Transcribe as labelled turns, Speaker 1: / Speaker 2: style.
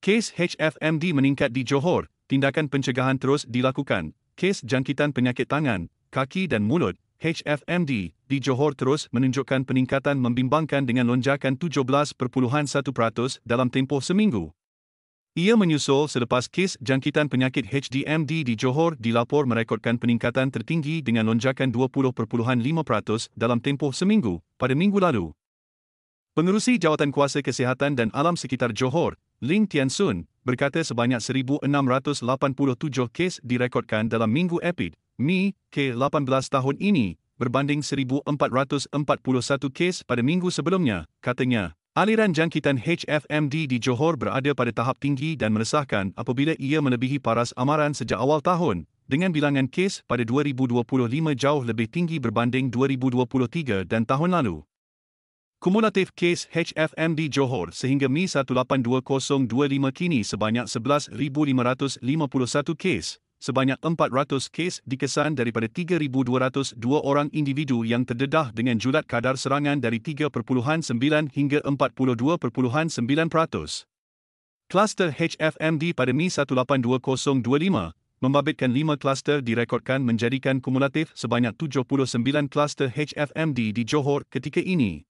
Speaker 1: Kes HFMD meningkat di Johor, tindakan pencegahan terus dilakukan. Kes jangkitan penyakit tangan, kaki dan mulut, HFMD, di Johor terus menunjukkan peningkatan membimbangkan dengan lonjakan 17.1% dalam tempoh seminggu. Ia menyusul selepas kes jangkitan penyakit HDMD di Johor dilapor merekodkan peningkatan tertinggi dengan lonjakan 20.5% dalam tempoh seminggu pada minggu lalu. Pengerusi Jawatankuasa Kesihatan dan Alam Sekitar Johor, Ling Tian Sun, berkata sebanyak 1,687 kes direkodkan dalam minggu Epid, Mei, ke-18 tahun ini, berbanding 1,441 kes pada minggu sebelumnya, katanya. Aliran jangkitan HFMD di Johor berada pada tahap tinggi dan meresahkan apabila ia melebihi paras amaran sejak awal tahun, dengan bilangan kes pada 2025 jauh lebih tinggi berbanding 2023 dan tahun lalu. Kumulatif kes HFMD Johor sehingga Mei 182025 kini sebanyak 11,551 kes, sebanyak 400 kes dikesan daripada 3,202 orang individu yang terdedah dengan julat kadar serangan dari 3.9 hingga 42.9%. Kluster HFMD pada Mei 182025 membabitkan 5 kluster direkodkan menjadikan kumulatif sebanyak 79 kluster HFMD di Johor ketika ini.